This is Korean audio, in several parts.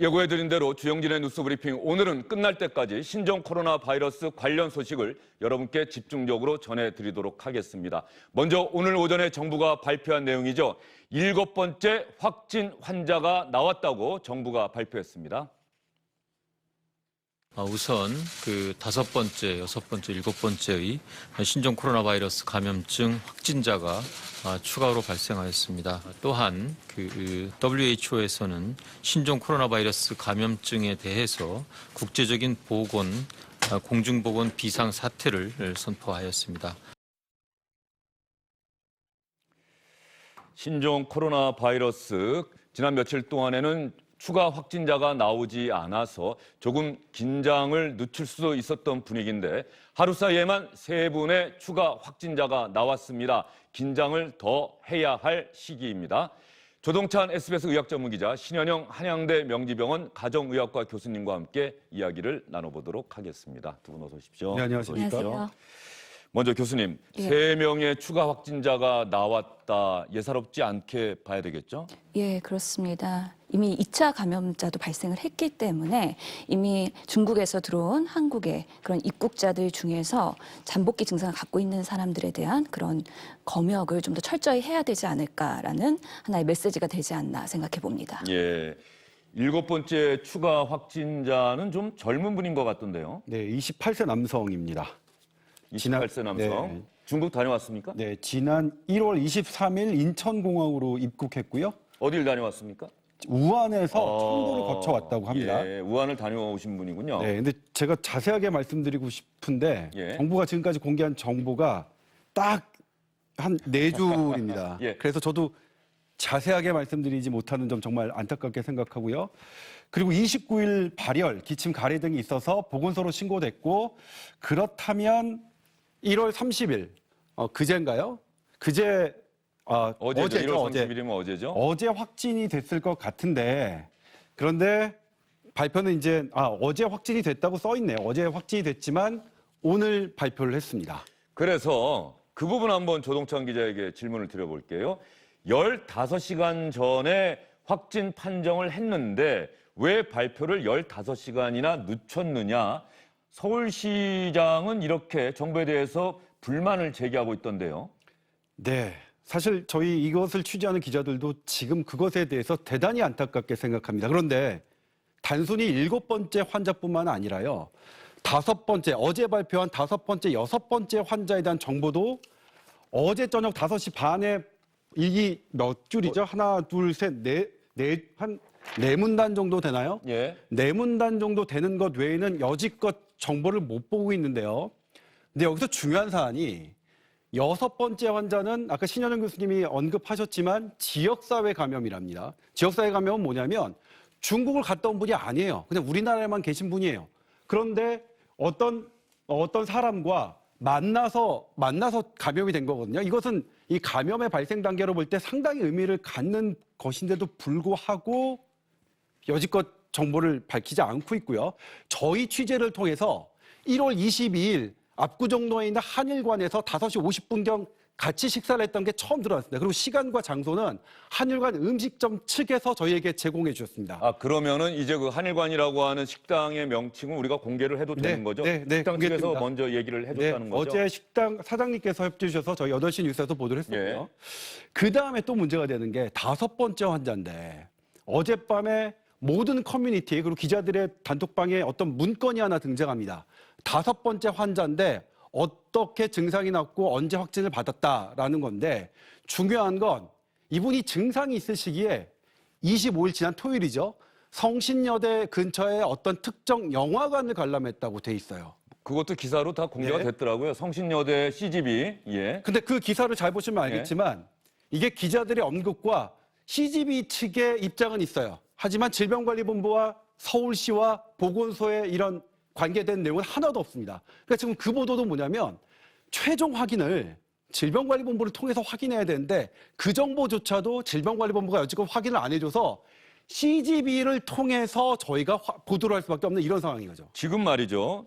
예고해드린 대로 주영진의 뉴스브리핑 오늘은 끝날 때까지 신종 코로나 바이러스 관련 소식을 여러분께 집중적으로 전해드리도록 하겠습니다. 먼저 오늘 오전에 정부가 발표한 내용이죠. 7번째 확진 환자가 나왔다고 정부가 발표했습니다. 우선 그 5번째, 6번째, 7번째의 신종 코로나 바이러스 감염증 확진자가 추가로 발생하였습니다. 또한 그 WHO에서는 신종 코로나 바이러스 감염증에 대해서 국제적인 공중보건 비상 사태를 선포하였습니다. 신종 코로나 바이러스 지난 며칠 동안에는 추가 확진자가 나오지 않아서 조금 긴장을 늦출 수도 있었던 분위기인데 하루 사이에만 3분의 추가 확진자가 나왔습니다. 긴장을 더 해야 할 시기입니다. 조동찬 SBS 의학전문기자, 신현영 한양대 명지병원 가정의학과 교수님과 함께 이야기를 나눠보도록 하겠습니다. 두 분 어서 오십시오. 네, 안녕하십니까. 안녕하세요. 먼저 교수님, 예. 3명의 추가 확진자가 나왔다. 예사롭지 않게 봐야 되겠죠? 예, 그렇습니다. 이미 2차 감염자도 발생을 했기 때문에 이미 중국에서 들어온 한국의 그런 입국자들 중에서 잠복기 증상을 갖고 있는 사람들에 대한 그런 검역을 좀 더 철저히 해야 되지 않을까라는 하나의 메시지가 되지 않나 생각해 봅니다. 예. 7번째 추가 확진자는 좀 젊은 분인 것 같던데요. 네, 28세 남성입니다. 28세 남성. 네. 중국 다녀왔습니까? 네, 지난 1월 23일 인천공항으로 입국했고요. 어딜 다녀왔습니까? 우한에서 청도를 거쳐왔다고 합니다. 예, 우한을 다녀오신 분이군요. 네, 근데 제가 자세하게 말씀드리고 싶은데 예. 정부가 지금까지 공개한 정보가 딱 한 4줄입니다. 예. 그래서 저도 자세하게 말씀드리지 못하는 점 정말 안타깝게 생각하고요. 그리고 29일 발열, 기침, 가래 등이 있어서 보건소로 신고됐고 그렇다면 1월 30일, 그제인가요? 그제, 어제죠. 1월 어제. 30일이면 어제죠. 어제 확진이 됐을 것 같은데 그런데 발표는 이제 어제 확진이 됐다고 써 있네요. 어제 확진이 됐지만 오늘 발표를 했습니다. 그래서 그 부분 한번 조동찬 기자에게 질문을 드려볼게요. 15시간 전에 확진 판정을 했는데 왜 발표를 15시간이나 늦췄느냐. 서울시장은 이렇게 정부에 대해서 불만을 제기하고 있던데요. 네. 사실 저희 이것을 취재하는 기자들도 지금 그것에 대해서 대단히 안타깝게 생각합니다. 그런데 단순히 7번째 환자뿐만 아니라요. 5번째, 어제 발표한 5번째, 6번째 환자에 대한 정보도 어제 저녁 5시 반에 이게 몇 줄이죠? 하나, 둘, 셋, 한 4문단 정도 되나요? 예. 4문단 정도 되는 것 외에는 여지껏 정보를 못 보고 있는데요. 근데 여기서 중요한 사안이 6번째 환자는 아까 신현영 교수님이 언급하셨지만 지역사회 감염이랍니다. 지역사회 감염은 뭐냐면 중국을 갔다 온 분이 아니에요. 그냥 우리나라에만 계신 분이에요. 그런데 어떤 사람과 만나서 감염이 된 거거든요. 이것은 이 감염의 발생 단계로 볼 때 상당히 의미를 갖는 것인데도 불구하고 여지껏 정보를 밝히지 않고 있고요. 저희 취재를 통해서 1월 22일 압구정로에 있는 한일관에서 5시 50분경 같이 식사를 했던 게 처음 들어왔습니다. 그리고 시간과 장소는 한일관 음식점 측에서 저희에게 제공해 주셨습니다. 그러면은 이제 그 한일관이라고 하는 식당의 명칭은 우리가 공개를 해도 되는 거죠? 네, 식당 측에서 공개됩니다. 먼저 얘기를 해줬다는 거죠? 어제 식당 사장님께서 협조해 주셔서 저희 8시 뉴스에서 보도를 했었고요. 예. 그다음에 또 문제가 되는 게 5번째 환자인데 어젯밤에 모든 커뮤니티 그리고 기자들의 단톡방에 어떤 문건이 하나 등장합니다. 5번째 환자인데 어떻게 증상이 났고 언제 확진을 받았다라는 건데 중요한 건 이분이 증상이 있을 시기에 25일 지난 토요일이죠. 성신여대 근처에 어떤 특정 영화관을 관람했다고 돼 있어요. 그것도 기사로 다 공개가 네. 됐더라고요. 성신여대 CGV. 예. 근데 그 기사를 잘 보시면 알겠지만 이게 기자들의 언급과 CGV 측의 입장은 있어요. 하지만 질병관리본부와 서울시와 보건소의 이런 관계된 내용은 하나도 없습니다. 그러니까 지금 그 보도도 뭐냐면 최종 확인을 질병관리본부를 통해서 확인해야 되는데 그 정보조차도 질병관리본부가 여지껏 확인을 안 해줘서 CGV를 통해서 저희가 보도를 할 수밖에 없는 이런 상황인 거죠. 지금 말이죠.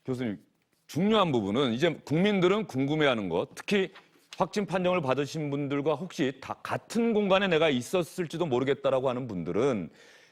교수님, 중요한 부분은 이제 국민들은 궁금해하는 것, 특히 확진 판정을 받으신 분들과 혹시 다 같은 공간에 내가 있었을지도 모르겠다라고 하는 분들은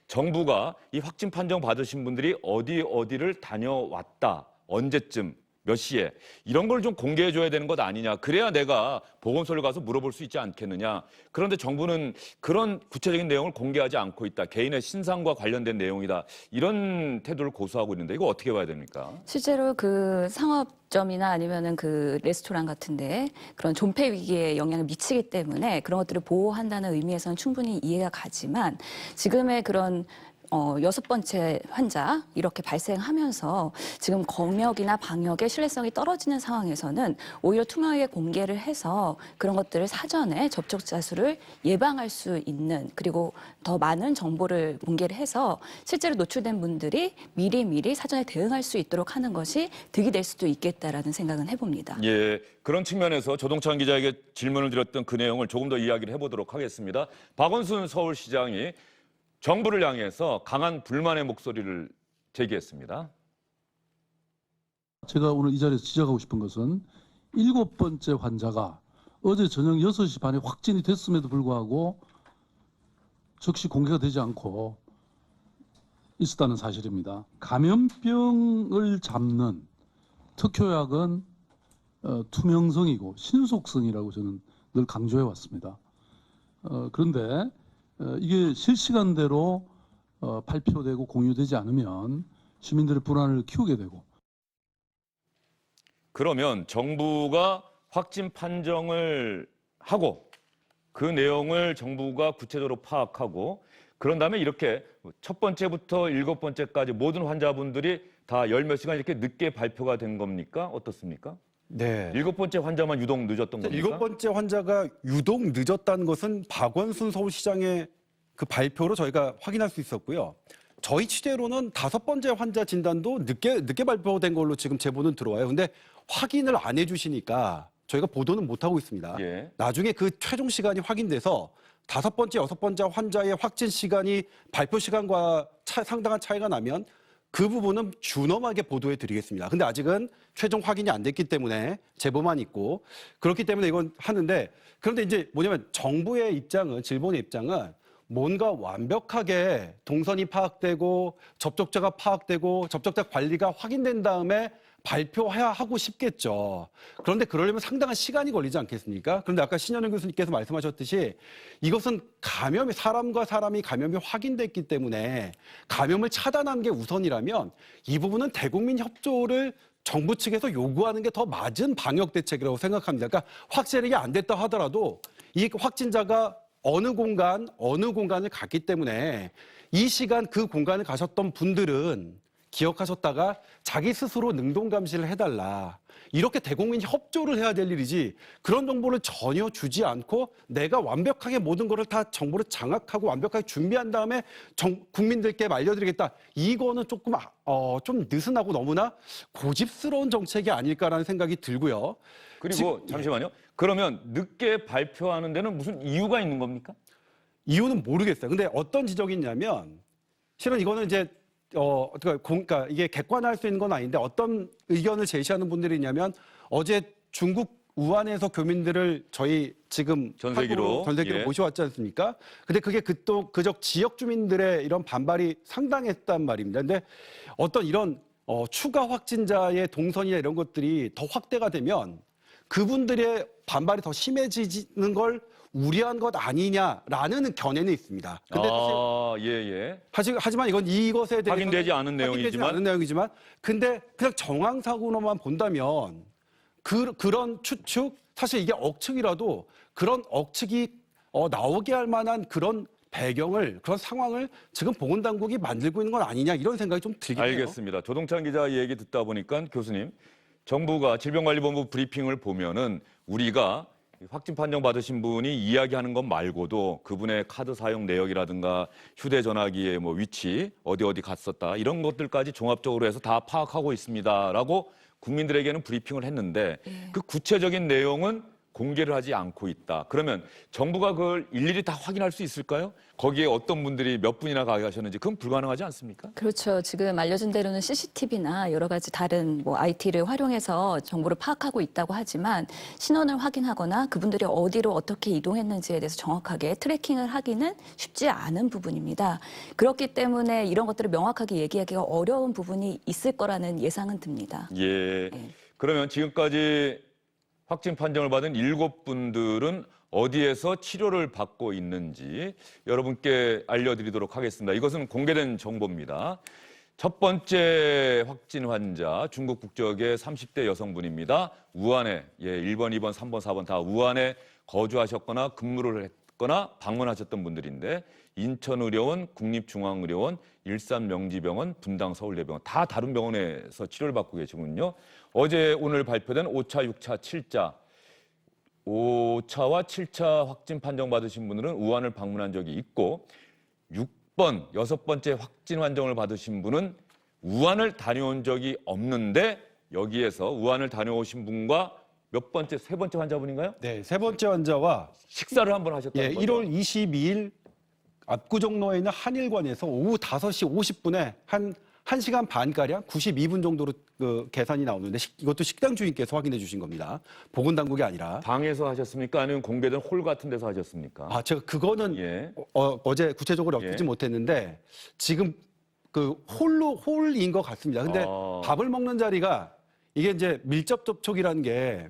정부가 이 확진 판정 받으신 분들이 어디를 다녀왔다, 언제쯤, 몇 시에 이런 걸 좀 공개해 줘야 되는 것 아니냐. 그래야 내가 보건소를 가서 물어볼 수 있지 않겠느냐. 그런데 정부는 그런 구체적인 내용을 공개하지 않고 있다. 개인의 신상과 관련된 내용이다. 이런 태도를 고수하고 있는데 이거 어떻게 봐야 됩니까? 실제로 그 상업점이나 아니면은 그 레스토랑 같은데 그런 존폐 위기에 영향을 미치기 때문에 그런 것들을 보호한다는 의미에서는 충분히 이해가 가지만 지금의 그런 6번째 환자 이렇게 발생하면서 지금 검역이나 방역의 신뢰성이 떨어지는 상황에서는 오히려 투명하게 공개를 해서 그런 것들을 사전에 접촉자 수를 예방할 수 있는 그리고 더 많은 정보를 공개를 해서 실제로 노출된 분들이 미리 사전에 대응할 수 있도록 하는 것이 득이 될 수도 있겠다라는 생각은 해봅니다. 예, 그런 측면에서 조동찬 기자에게 질문을 드렸던 그 내용을 조금 더 이야기를 해보도록 하겠습니다. 박원순 서울시장이 정부를 향해서 강한 불만의 목소리를 제기했습니다. 제가 오늘 이 자리에서 지적하고 싶은 것은 7번째 환자가 어제 저녁 6시 반에 확진이 됐음에도 불구하고 즉시 공개가 되지 않고 있었다는 사실입니다. 감염병을 잡는 특효약은 투명성이고 신속성이라고 저는 늘 강조해 왔습니다. 그런데 이게 실시간대로 발표되고 공유되지 않으면 시민들의 불안을 키우게 되고. 그러면 정부가 확진 판정을 하고 그 내용을 정부가 구체적으로 파악하고 그런 다음에 이렇게 첫 번째부터 7번째까지 모든 환자분들이 다 열 몇 시간 이렇게 늦게 발표가 된 겁니까? 어떻습니까? 네. 7번째 환자만 유독 늦었던 겁니까? 7번째 환자가 유독 늦었다는 것은 박원순 서울시장의 그 발표로 저희가 확인할 수 있었고요. 저희 취재로는 5번째 환자 진단도 늦게 발표된 걸로 지금 제보는 들어와요. 근데 확인을 안 해주시니까 저희가 보도는 못하고 있습니다. 예. 나중에 그 최종 시간이 확인돼서 5번째, 6번째 환자의 확진 시간이 발표 시간과 상당한 차이가 나면 그 부분은 준엄하게 보도해 드리겠습니다. 근데 아직은 최종 확인이 안 됐기 때문에 제보만 있고 그렇기 때문에 이건 하는데 그런데 이제 뭐냐면 정부의 입장은 질본의 입장은 뭔가 완벽하게 동선이 파악되고 접촉자가 파악되고 접촉자 관리가 확인된 다음에 발표해야 하고 싶겠죠. 그런데 그러려면 상당한 시간이 걸리지 않겠습니까? 그런데 아까 신현영 교수님께서 말씀하셨듯이 이것은 감염이 사람과 사람이 감염이 확인됐기 때문에 감염을 차단하는 게 우선이라면 이 부분은 대국민 협조를 정부 측에서 요구하는 게 더 맞은 방역 대책이라고 생각합니다. 그러니까 확진이 안 됐다 하더라도 이 확진자가 어느 공간을 갔기 때문에 이 시간 그 공간을 가셨던 분들은 기억하셨다가 자기 스스로 능동 감시를 해달라. 이렇게 대국민 협조를 해야 될 일이지 그런 정보를 전혀 주지 않고 내가 완벽하게 모든 것을 다 정보를 장악하고 완벽하게 준비한 다음에 국민들께 알려드리겠다. 이거는 조금 좀 느슨하고 너무나 고집스러운 정책이 아닐까라는 생각이 들고요. 그리고 잠시만요. 그러면 늦게 발표하는 데는 무슨 이유가 있는 겁니까? 이유는 모르겠어요. 근데 어떤 지적이 있냐면 실은 이거는 이제 그러니까 이게 객관화할 수 있는 건 아닌데 어떤 의견을 제시하는 분들이 있냐면 어제 중국 우한에서 교민들을 저희 지금 전세기로 예. 모셔왔지 않습니까? 근데 그게 그쪽 지역 주민들의 이런 반발이 상당했단 말입니다. 근데 어떤 이런 추가 확진자의 동선이나 이런 것들이 더 확대가 되면 그분들의 반발이 더 심해지는 걸 우려한 것 아니냐라는 견해는 있습니다. 근데 예. 하지만 이것에 대해서 확인되지 않은 내용이지만 근데 그냥 정황상으로만 본다면 그런 추측 사실 이게 억측이라도 그런 억측이 나오게 할 만한 그런 배경을 그런 상황을 지금 보건당국이 만들고 있는 건 아니냐 이런 생각이 좀 들긴 해요. 알겠습니다. 조동찬 기자 얘기 듣다 보니까 교수님 정부가 질병관리본부 브리핑을 보면은 우리가 확진 판정 받으신 분이 이야기하는 것 말고도 그분의 카드 사용 내역이라든가 휴대전화기의 위치, 어디 갔었다 이런 것들까지 종합적으로 해서 다 파악하고 있습니다라고 국민들에게는 브리핑을 했는데 그 구체적인 내용은 공개를 하지 않고 있다. 그러면 정부가 그걸 일일이 다 확인할 수 있을까요? 거기에 어떤 분들이 몇 분이나 가셨는지 그건 불가능하지 않습니까? 그렇죠. 지금 알려진 대로는 CCTV나 여러 가지 다른 뭐 IT를 활용해서 정보를 파악하고 있다고 하지만 신원을 확인하거나 그분들이 어디로 어떻게 이동했는지에 대해서 정확하게 트래킹을 하기는 쉽지 않은 부분입니다. 그렇기 때문에 이런 것들을 명확하게 얘기하기가 어려운 부분이 있을 거라는 예상은 듭니다. 예. 그러면 지금까지 확진 판정을 받은 7분들은 어디에서 치료를 받고 있는지 여러분께 알려드리도록 하겠습니다. 이것은 공개된 정보입니다. 첫 번째 확진 환자 중국 국적의 30대 여성분입니다. 우한에 1번, 2번, 3번, 4번 다 우한에 거주하셨거나 근무를 했거나 방문하셨던 분들인데 인천의료원, 국립중앙의료원, 일산명지병원, 분당서울대병원 다 다른 병원에서 치료를 받고 계시군요. 어제 오늘 발표된 5차, 6차, 7차 5차와 7차 확진 판정 받으신 분들은 우한을 방문한 적이 있고 6번, 6번째 확진 판정을 받으신 분은 우한을 다녀온 적이 없는데 여기에서 우한을 다녀오신 분과 몇 번째, 세 번째 환자분인가요? 네, 세 번째 환자와 식사를 한번 하셨다는 거죠? 1월 22일 압구정로에 있는 한일관에서 오후 5시 50분에 한 1시간 반가량 92분 정도로 그 계산이 나오는데 이것도 식당 주인께서 확인해 주신 겁니다. 보건당국이 아니라. 방에서 하셨습니까? 아니면 공개된 홀 같은 데서 하셨습니까? 아, 제가 그거는 예. 어제 구체적으로 엿보지 못했는데 지금 그 홀인 것 같습니다. 근데 밥을 먹는 자리가 이게 이제 밀접 접촉이라는 게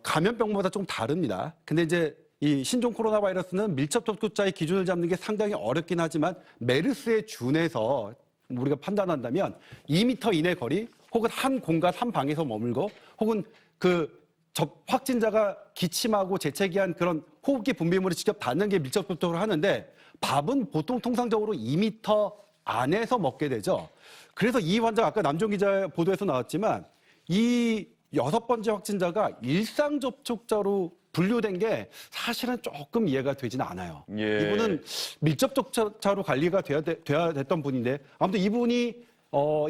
감염병마다 좀 다릅니다. 근데 이제 이 신종 코로나 바이러스는 밀접 접촉자의 기준을 잡는 게 상당히 어렵긴 하지만 메르스에 준해서 우리가 판단한다면 2m 이내 거리 혹은 한 공간 한 방에서 머물고 혹은 그 확진자가 기침하고 재채기한 그런 호흡기 분비물을 직접 닿는 게 밀접 접촉을 하는데 밥은 보통 통상적으로 2m 안에서 먹게 되죠. 그래서 이 환자가 아까 남종 기자 보도에서 나왔지만 이 6번째 확진자가 일상 접촉자로 분류된 게 사실은 조금 이해가 되지는 않아요. 예. 이분은 밀접 접촉자로 관리가 돼야 됐던 분인데 아무튼 이분이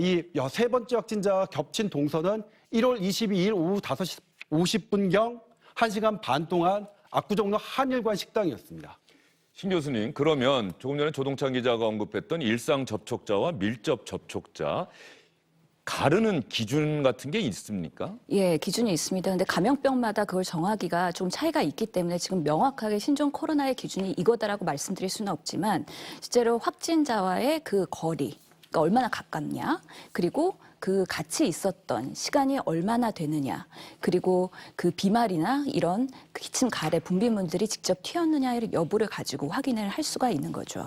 이 세 번째 확진자와 겹친 동선은 1월 22일 오후 5시 50분경 1시간 반 동안 압구정로 한일관 식당이었습니다. 신 교수님, 그러면 조금 전에 조동찬 기자가 언급했던 일상 접촉자와 밀접 접촉자 가르는 기준 같은 게 있습니까? 예, 기준이 있습니다. 근데 감염병마다 그걸 정하기가 좀 차이가 있기 때문에 지금 명확하게 신종 코로나의 기준이 이거다라고 말씀드릴 수는 없지만 실제로 확진자와의 그 거리, 그러니까 얼마나 가깝냐, 그리고 그 같이 있었던 시간이 얼마나 되느냐, 그리고 그 비말이나 이런 기침, 가래, 분비물들이 직접 튀었느냐의 여부를 가지고 확인을 할 수가 있는 거죠.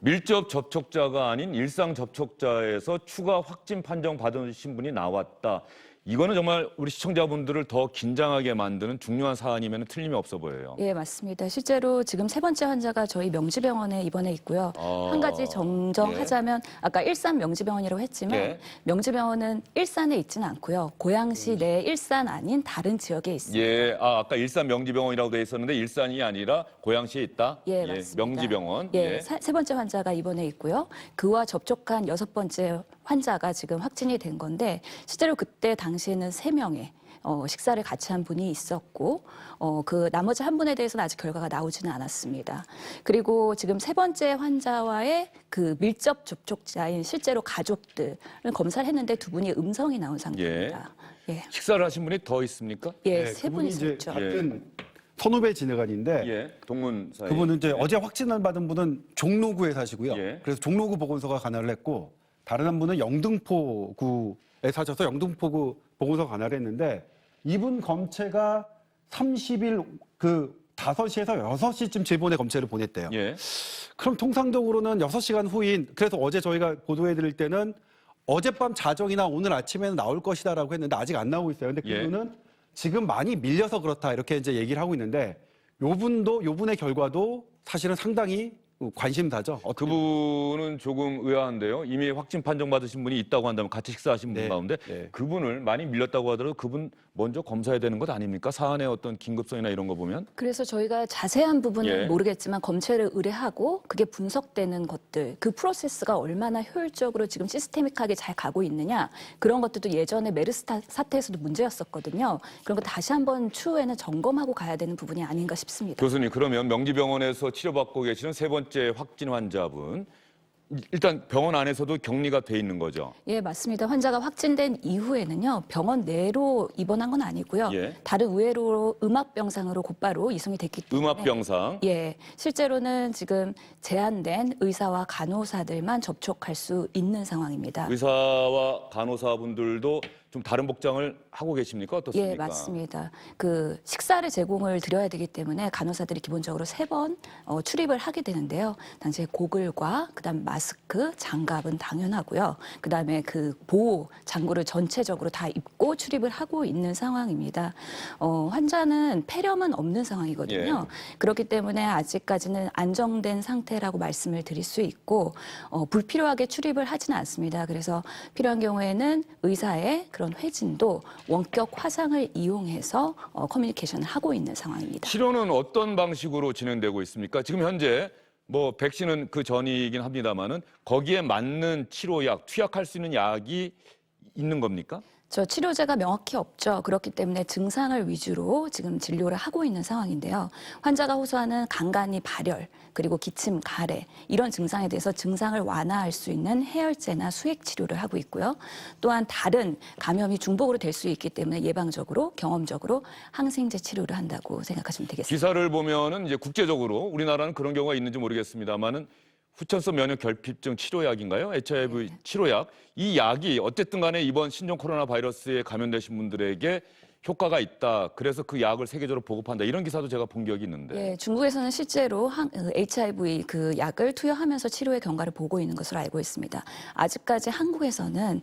밀접 접촉자가 아닌 일상 접촉자에서 추가 확진 판정 받으신 분이 나왔다. 이거는 정말 우리 시청자분들을 더 긴장하게 만드는 중요한 사안이면 틀림이 없어 보여요. 예, 맞습니다. 실제로 지금 세 번째 환자가 저희 명지병원에 입원해 있고요. 한 가지 정정하자면 아까 일산 명지병원이라고 했지만 예. 명지병원은 일산에 있지는 않고요. 고양시 내 일산 아닌 다른 지역에 있습니다. 예, 아까 일산 명지병원이라고 돼 있었는데 일산이 아니라 고양시에 있다. 예, 맞습니다. 명지병원. 예, 세 번째 환자가 입원해 있고요. 그와 접촉한 6번째 환자가 지금 확진이 된 건데 실제로 그때 당시에는 3명의 식사를 같이 한 분이 있었고 그 나머지 한 분에 대해서는 아직 결과가 나오지는 않았습니다. 그리고 지금 세 번째 환자와의 그 밀접 접촉자인 실제로 가족들을 검사를 했는데 두 분이 음성이 나온 상태입니다. 예, 식사를 하신 분이 더 있습니까? 예, 네, 세 그분이 분이 이제 있었죠. 같은 선후배 진흥관인데 예, 동문 사이. 그분은 이제 어제 확진을 받은 분은 종로구에 사시고요. 예. 그래서 종로구 보건소가 관할을 했고 다른 한 분은 영등포구에 사셔서 영등포구 보건소가 관할을 했는데 이분 검체가 30일 그 5시에서 6시쯤 질본에 검체를 보냈대요. 예. 그럼 통상적으로는 6시간 후인 그래서 어제 저희가 보도해 드릴 때는 어젯밤 자정이나 오늘 아침에는 나올 것이다라고 했는데 아직 안 나오고 있어요. 근데 예. 그분은 지금 많이 밀려서 그렇다 이렇게 이제 얘기를 하고 있는데 요분의 결과도 사실은 상당히 관심사죠. 그분은 조금 의아한데요. 이미 확진 판정받으신 분이 있다고 한다면 같이 식사하신 분 네, 가운데 네. 그분을 많이 밀렸다고 하더라도 그분 먼저 검사해야 되는 것 아닙니까? 사안의 어떤 긴급성이나 이런 거 보면. 그래서 저희가 자세한 부분은 예. 모르겠지만 검체를 의뢰하고 그게 분석되는 것들, 그 프로세스가 얼마나 효율적으로 지금 시스테믹하게 잘 가고 있느냐, 그런 것들도 예전에 메르스 사태에서도 문제였었거든요. 그런 거 다시 한번 추후에는 점검하고 가야 되는 부분이 아닌가 싶습니다. 교수님, 그러면 명지병원에서 치료받고 계시는 세 번째 확진 환자분, 일단 병원 안에서도 격리가 돼 있는 거죠? 예, 맞습니다. 환자가 확진된 이후에는요, 병원 내로 입원한 건 아니고요. 예. 다른 의외로 음압병상으로 곧바로 이송이 됐기 때문에. 음압병상. 예, 실제로는 지금 제한된 의사와 간호사들만 접촉할 수 있는 상황입니다. 의사와 간호사분들도 좀 다른 복장을 하고 계십니까? 어떻습니까? 예, 맞습니다. 그 식사를 제공을 드려야 되기 때문에 간호사들이 기본적으로 3번 출입을 하게 되는데요. 당시에 고글과 그다음 마스크, 장갑은 당연하고요. 그다음에 그 보호 장구를 전체적으로 다 입고 출입을 하고 있는 상황입니다. 환자는 폐렴은 없는 상황이거든요. 그렇기 때문에 아직까지는 안정된 상태라고 말씀을 드릴 수 있고 불필요하게 출입을 하지는 않습니다. 그래서 필요한 경우에는 의사의 그런 회진도 원격 화상을 이용해서 커뮤니케이션을 하고 있는 상황입니다. 치료는 어떤 방식으로 진행되고 있습니까? 지금 현재 뭐 백신은 그 전이긴 합니다만은 거기에 맞는 치료약, 투약할 수 있는 약이 있는 겁니까? 저 치료제가 명확히 없죠. 그렇기 때문에 증상을 위주로 지금 진료를 하고 있는 상황인데요. 환자가 호소하는 간간이 발열, 그리고 기침, 가래 이런 증상에 대해서 증상을 완화할 수 있는 해열제나 수액 치료를 하고 있고요. 또한 다른 감염이 중복으로 될 수 있기 때문에 예방적으로, 경험적으로 항생제 치료를 한다고 생각하시면 되겠습니다. 기사를 보면은 이제 국제적으로 우리나라는 그런 경우가 있는지 모르겠습니다만은 후천성 면역 결핍증 치료약인가요? HIV 치료약. 이 약이 어쨌든 간에 이번 신종 코로나 바이러스에 감염되신 분들에게 효과가 있다. 그래서 그 약을 세계적으로 보급한다. 이런 기사도 제가 본 기억이 있는데. 예, 중국에서는 실제로 HIV 그 약을 투여하면서 치료의 경과를 보고 있는 것으로 알고 있습니다. 아직까지 한국에서는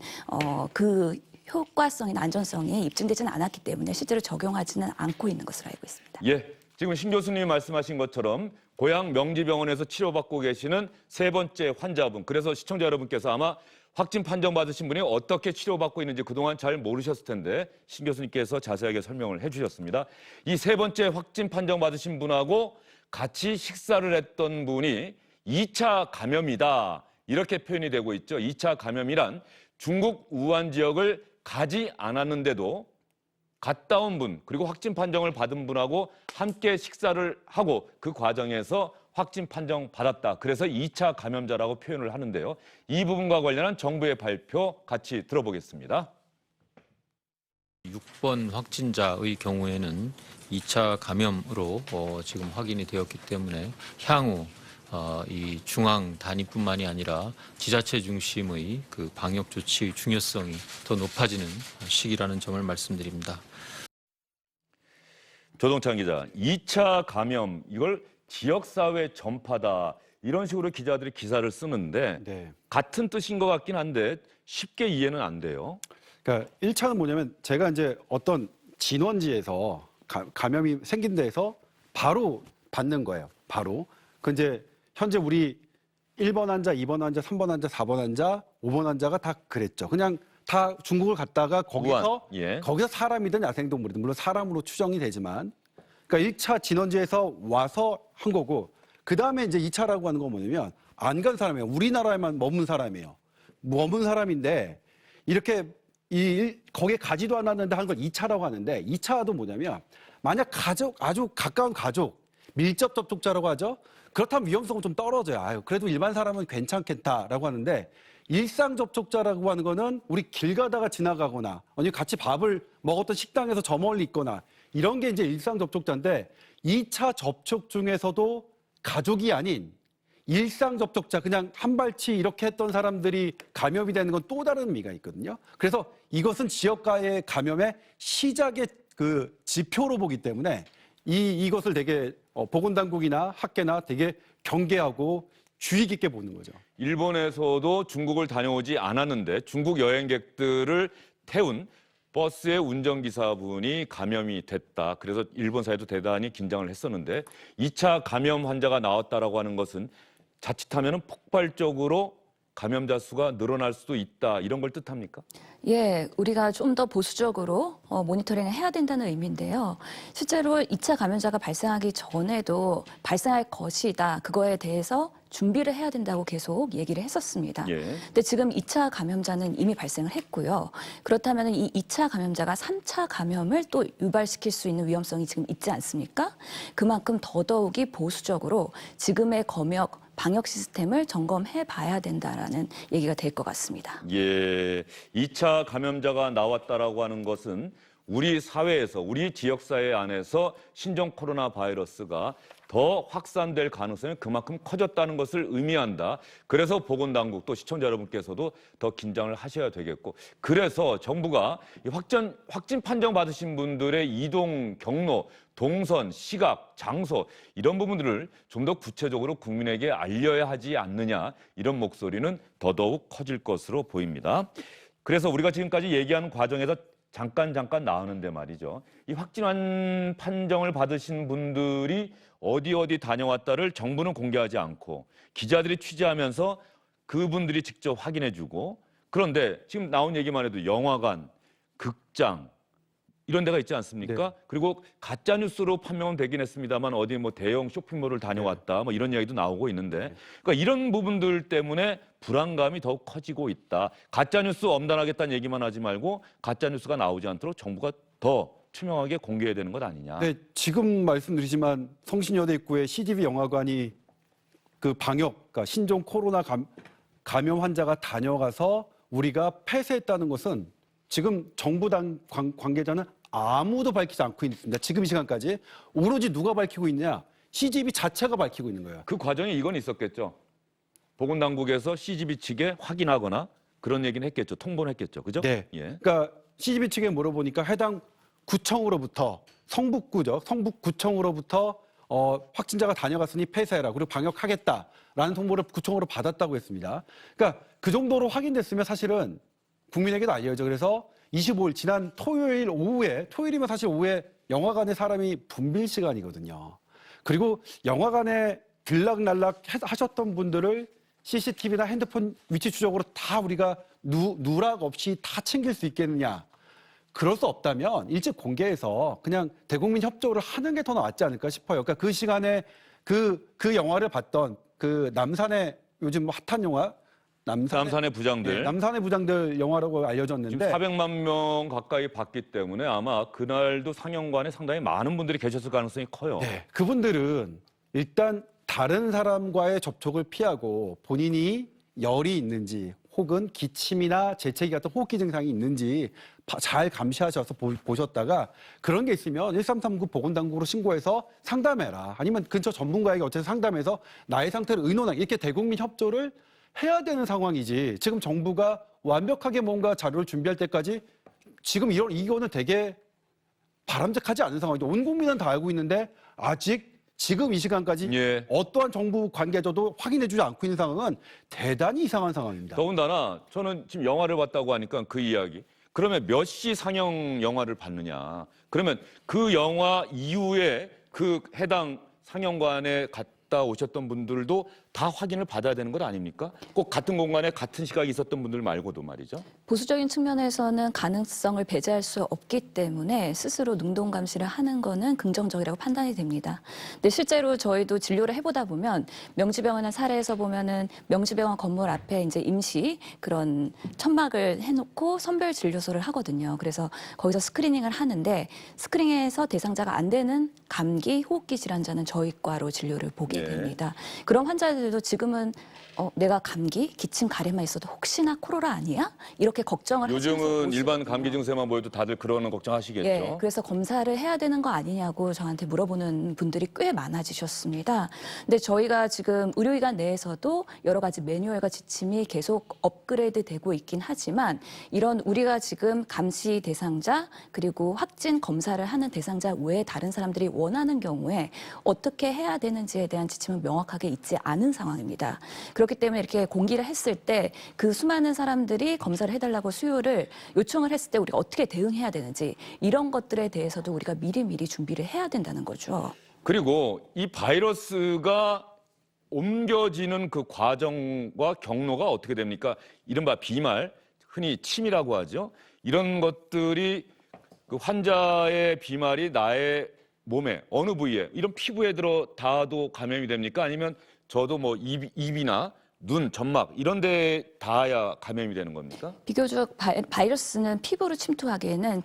그 효과성이나 안전성이 입증되지는 않았기 때문에 실제로 적용하지는 않고 있는 것으로 알고 있습니다. 예, 지금 신 교수님이 말씀하신 것처럼 고향 명지병원에서 치료받고 계시는 세 번째 환자분. 그래서 시청자 여러분께서 아마 확진 판정받으신 분이 어떻게 치료받고 있는지 그동안 잘 모르셨을 텐데 신 교수님께서 자세하게 설명을 해주셨습니다. 이 세 번째 확진 판정받으신 분하고 같이 식사를 했던 분이 2차 감염이다. 이렇게 표현이 되고 있죠. 2차 감염이란 중국 우한 지역을 가지 않았는데도 갔다 온 분, 그리고 확진 판정을 받은 분하고 함께 식사를 하고 그 과정에서 확진 판정 받았다. 그래서 2차 감염자라고 표현을 하는데요. 이 부분과 관련한 정부의 발표 같이 들어보겠습니다. 6번 확진자의 경우에는 2차 감염으로 지금 확인이 되었기 때문에 향후 이 중앙 단위뿐만이 아니라 지자체 중심의 그 방역 조치의 중요성이 더 높아지는 시기라는 점을 말씀드립니다. 조동찬 기자, 2차 감염 이걸 지역사회 전파다 이런 식으로 기자들이 기사를 쓰는데 네. 같은 뜻인 것 같긴 한데 쉽게 이해는 안 돼요. 그러니까 1차는 뭐냐면 제가 이제 어떤 진원지에서 감염이 생긴 데에서 바로 받는 거예요. 바로. 그 이제 현재 우리 1번 환자, 2번 환자, 3번 환자, 4번 환자, 5번 환자가 다 그랬죠. 그냥 다 중국을 갔다가 거기서 우한, 예. 거기서 사람이든 야생동물이든 물론 사람으로 추정이 되지만 그러니까 1차 진원지에서 와서 한 거고 그다음에 이제 2차라고 하는 건 뭐냐면 안 간 사람이에요. 우리나라에만 머문 사람이에요. 머문 사람인데 이렇게 거기에 가지도 않았는데 하는 걸 2차라고 하는데 2차도 뭐냐면 만약 가족 아주 가까운 가족 밀접 접촉자라고 하죠. 그렇다면 위험성은 좀 떨어져요. 아유, 그래도 일반 사람은 괜찮겠다라고 하는데 일상 접촉자라고 하는 거는 우리 길 가다가 지나가거나 아니 같이 밥을 먹었던 식당에서 저 멀리 있거나 이런 게 이제 일상 접촉자인데 2차 접촉 중에서도 가족이 아닌 일상 접촉자 그냥 한 발치 이렇게 했던 사람들이 감염이 되는 건 또 다른 의미가 있거든요. 그래서 이것은 지역가의 감염의 시작의 그 지표로 보기 때문에 이것을 되게 보건당국이나 학계나 되게 경계하고 주의 깊게 보는 거죠. 일본에서도 중국을 다녀오지 않았는데 중국 여행객들을 태운 버스의 운전기사분이 감염이 됐다. 그래서 일본 사회도 대단히 긴장을 했었는데 2차 감염 환자가 나왔다라고 하는 것은 자칫하면 폭발적으로 감염자 수가 늘어날 수도 있다 이런 걸 뜻합니까? 예, 우리가 좀 더 보수적으로 모니터링을 해야 된다는 의미인데요. 실제로 2차 감염자가 발생하기 전에도 발생할 것이다. 그거에 대해서 준비를 해야 된다고 계속 얘기를 했었습니다. 예. 근데 지금 2차 감염자는 이미 발생을 했고요. 그렇다면 이 2차 감염자가 3차 감염을 또 유발시킬 수 있는 위험성이 지금 있지 않습니까? 그만큼 더더욱이 보수적으로 지금의 방역 시스템을 점검해 봐야 된다라는 얘기가 될 것 같습니다. 예, 2차 감염자가 나왔다라고 하는 것은 우리 사회에서, 우리 지역사회 안에서 신종 코로나 바이러스가 더 확산될 가능성이 그만큼 커졌다는 것을 의미한다. 그래서 보건당국 또 시청자 여러분께서도 더 긴장을 하셔야 되겠고, 그래서 정부가 이 확진 판정 받으신 분들의 이동 경로, 동선, 시각, 장소 이런 부분들을 좀 더 구체적으로 국민에게 알려야 하지 않느냐, 이런 목소리는 더더욱 커질 것으로 보입니다. 그래서 우리가 지금까지 얘기하는 과정에서 잠깐 나오는데 말이죠. 이 확진 판정을 받으신 분들이 어디 다녀왔다를 정부는 공개하지 않고 기자들이 취재하면서 그분들이 직접 확인해주고, 그런데 지금 나온 얘기만 해도 영화관, 극장 이런 데가 있지 않습니까? 네. 그리고 가짜 뉴스로 판명은 되긴 했습니다만 어디 뭐 대형 쇼핑몰을 다녀왔다 뭐 이런 이야기도 나오고 있는데, 그러니까 이런 부분들 때문에 불안감이 더욱 커지고 있다. 가짜 뉴스 엄단하겠다는 얘기만 하지 말고 가짜 뉴스가 나오지 않도록 정부가 더 투명하게 공개해야 되는 것 아니냐. 네, 지금 말씀드리지만 성신여대 입구에 CGV 영화관이 그 그러니까 신종 코로나 감염 환자가 다녀가서 우리가 폐쇄했다는 것은 지금 정부 관계자는 아무도 밝히지 않고 있습니다. 지금 이 시간까지 오로지 누가 밝히고 있냐? CGV 자체가 밝히고 있는 거예요. 그 과정에 이건 있었겠죠. 보건당국에서 CGV 측에 확인하거나 그런 얘기는 했겠죠. 통보는 했겠죠. 그죠? 네. 예. 그러니까 CGV 측에 물어보니까 해당 구청으로부터 성북구죠. 성북구청으로부터 확진자가 다녀갔으니 폐쇄해라. 그리고 방역하겠다라는 통보를 구청으로 받았다고 했습니다. 그러니까 그 정도로 확인됐으면 사실은 국민에게도 알려져. 그래서 25일 지난 토요일이면 사실 오후에 영화관에 사람이 붐빌 시간이거든요. 그리고 영화관에 들락날락 하셨던 분들을 CCTV나 핸드폰 위치 추적으로 다 우리가 누락 없이 다 챙길 수 있겠느냐. 그럴 수 없다면 일찍 공개해서 그냥 대국민 협조를 하는 게 더 낫지 않을까 싶어요. 그러니까 그 시간에 그 영화를 봤던 그 남산의 요즘 뭐 핫한 영화 남산의 부장들. 네, 남산의 부장들 영화라고 알려졌는데 지금 400만 명 가까이 봤기 때문에 아마 그날도 상영관에 상당히 많은 분들이 계셨을 가능성이 커요. 네, 그분들은 일단 다른 사람과의 접촉을 피하고 본인이 열이 있는지 혹은 기침이나 재채기 같은 호흡기 증상이 있는지 잘 감시하셔서 보셨다가 그런 게 있으면 1339 보건당국으로 신고해서 상담해라. 아니면 근처 전문가에게 어쨌든 상담해서 나의 상태를 의논하게 이렇게 대국민 협조를 해야 되는 상황이지. 지금 정부가 완벽하게 뭔가 자료를 준비할 때까지 지금 이거는 되게 바람직하지 않은 상황이죠. 온 국민은 다 알고 있는데 아직 지금 이 시간까지 예. 어떠한 정부 관계자도 확인해주지 않고 있는 상황은 대단히 이상한 상황입니다. 더군다나 저는 지금 영화를 봤다고 하니까 그 이야기. 그러면 몇 시 상영 영화를 봤느냐. 그러면 그 영화 이후에 그 해당 상영관에 갔다 오셨던 분들도 다 확인을 받아야 되는 것 아닙니까? 꼭 같은 공간에 같은 시각이 있었던 분들 말고도 말이죠. 보수적인 측면에서는 가능성을 배제할 수 없기 때문에 스스로 능동 감시를 하는 거는 긍정적이라고 판단이 됩니다. 근데 실제로 저희도 진료를 해보다 보면 명지병원의 사례에서 보면은 명지병원 건물 앞에 이제 임시 그런 천막을 해놓고 선별 진료소를 하거든요. 그래서 거기서 스크리닝을 하는데 스크린에서 대상자가 안 되는 감기, 호흡기 질환자는 저희 과로 진료를 보게 예. 됩니다. 그런 환자들도 지금은 내가 감기, 기침, 가래만 있어도 혹시나 코로나 아니야? 이렇게 걱정을 하시면서 요즘은 일반 오시거든요. 감기 증세만 보여도 다들 그러는 걱정하시겠죠. 예, 그래서 검사를 해야 되는 거 아니냐고 저한테 물어보는 분들이 꽤 많아지셨습니다. 근데 저희가 지금 의료기관 내에서도 여러 가지 매뉴얼과 지침이 계속 업그레이드 되고 있긴 하지만 이런 우리가 지금 감시 대상자 그리고 확진 검사를 하는 대상자 외에 다른 사람들이 원하는 경우에 어떻게 해야 되는지에 대한 지침은 명확하게 있지 않은 상황입니다. 그렇기 때문에 이렇게 공기를 했을 때 그 수많은 사람들이 검사를 해달라고 수요를 요청을 했을 때 우리가 어떻게 대응해야 되는지 이런 것들에 대해서도 우리가 미리미리 준비를 해야 된다는 거죠. 그리고 이 바이러스가 옮겨지는 그 과정과 경로가 어떻게 됩니까? 이른바 비말, 흔히 침이라고 하죠. 이런 것들이 그 환자의 비말이 나의 몸에 어느 부위에 이런 피부에 들어 닿아도 감염이 됩니까? 아니면 저도 뭐 입이나 눈, 점막 이런 데 닿아야 감염이 되는 겁니까? 비교적 바이러스는 피부로 침투하기에는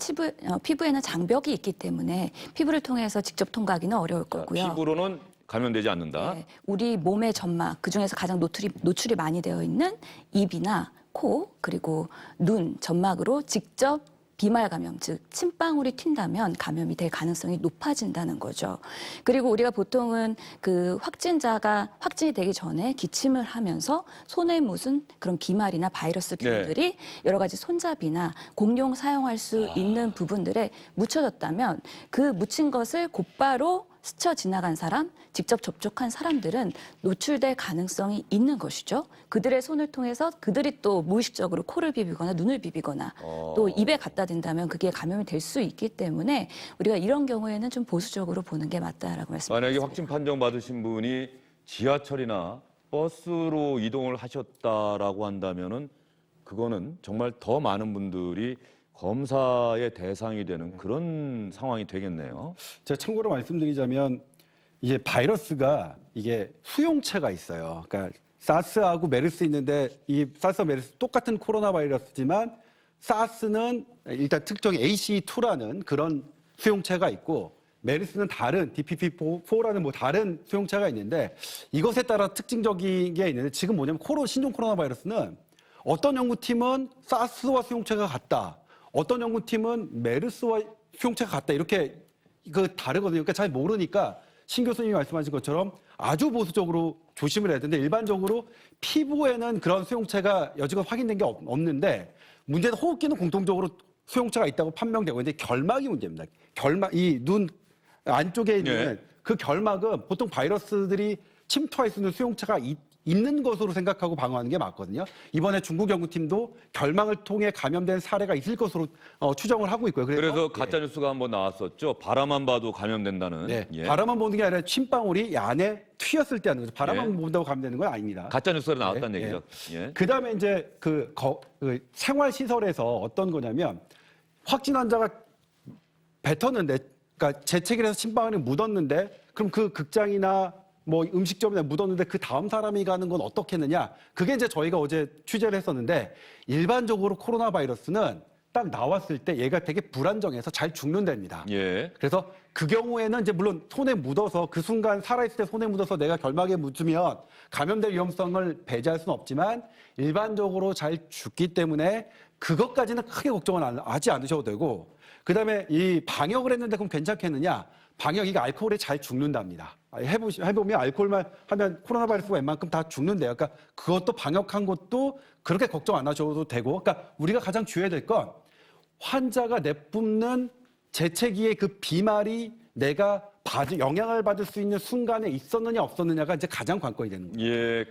피부에는 장벽이 있기 때문에 피부를 통해서 직접 통과하기는 어려울 거고요. 피부로는 감염되지 않는다. 네, 우리 몸의 점막, 그중에서 가장 노출이 많이 되어 있는 입이나 코, 그리고 눈, 점막으로 직접 비말 감염, 즉 침방울이 튄다면 감염이 될 가능성이 높아진다는 거죠. 그리고 우리가 보통은 그 확진이 되기 전에 기침을 하면서 손에 묻은 그런 비말이나 바이러스 균들이 여러 가지 손잡이나 공용 사용할 수 있는 부분들에 묻혀졌다면 그 묻힌 것을 곧바로 스쳐 지나간 사람, 직접 접촉한 사람들은 노출될 가능성이 있는 것이죠. 그들의 손을 통해서 그들이 또 무의식적으로 코를 비비거나 눈을 비비거나 또 입에 갖다 댄다면 그게 감염이 될 수 있기 때문에 우리가 이런 경우에는 좀 보수적으로 보는 게 맞다라고 말씀드립니다. 만약에 확진 판정 받으신 분이 지하철이나 버스로 이동을 하셨다라고 한다면은 그거는 정말 더 많은 분들이 검사의 대상이 되는 그런 상황이 되겠네요. 제가 참고로 말씀드리자면 이게 바이러스가 이게 수용체가 있어요. 그러니까 사스하고 메르스 있는데 이 사스와 메르스 똑같은 코로나 바이러스지만 사스는 일단 특정 ACE2라는 그런 수용체가 있고 메르스는 다른 DPP4라는 뭐 다른 수용체가 있는데 이것에 따라 특징적인 게 있는데 지금 뭐냐면 신종 코로나 바이러스는 어떤 연구팀은 사스와 수용체가 같다. 어떤 연구팀은 메르스와 수용체가 같다. 이렇게 다르거든요. 그러니까 잘 모르니까 신 교수님이 말씀하신 것처럼 아주 보수적으로 조심을 해야 되는데 일반적으로 피부에는 그런 수용체가 여지껏 확인된 게 없는데 문제는 호흡기는 공통적으로 수용체가 있다고 판명되고 있는데 결막이 문제입니다. 이 눈 안쪽에 있는 그 결막은 보통 바이러스들이 침투할 수 있는 수용체가 있는 것으로 생각하고 방어하는 게 맞거든요. 이번에 중국 연구팀도 결막을 통해 감염된 사례가 있을 것으로 추정을 하고 있고요. 그래서 가짜 뉴스가 한번 나왔었죠. 바라만 봐도 감염된다는. 네. 예. 바라만 보는 게 아니라 침방울이 이 안에 튀었을 때 하는 거죠. 바라만 본다고 감염되는 건 아닙니다. 가짜 뉴스가 나왔다는 네, 얘기죠. 예. 그다음에 이제 생활 시설에서 어떤 거냐면 확진 환자가 뱉었는데, 그러니까 재채기를 해서 침방울이 묻었는데, 그럼 그 극장이나 뭐 음식점에 묻었는데 그 다음 사람이 가는 건 어떻게 했느냐? 그게 이제 저희가 어제 취재를 했었는데 일반적으로 코로나 바이러스는 딱 나왔을 때 얘가 되게 불안정해서 잘 죽는답니다. 예. 그래서 그 경우에는 이제 물론 손에 묻어서 그 순간 살아있을 때 손에 묻어서 내가 결막에 묻으면 감염될 위험성을 배제할 수는 없지만 일반적으로 잘 죽기 때문에 그것까지는 크게 걱정은 하지 않으셔도 되고 그다음에 이 방역을 했는데 그럼 괜찮겠느냐? 방역 이게 알코올에 잘 죽는답니다. 해보면 알코올만 하면 코로나 바이러스가 웬만큼 다 죽는데요. 그러니까 그것도 방역한 것도 그렇게 걱정 안 하셔도 되고, 그러니까 우리가 가장 주의해야 될 건 환자가 내뿜는 재채기의 그 비말이 내가 영향을 받을 수 있는 순간에 있었느냐 없었느냐가 이제 가장 관건이 되는 거예요. 예.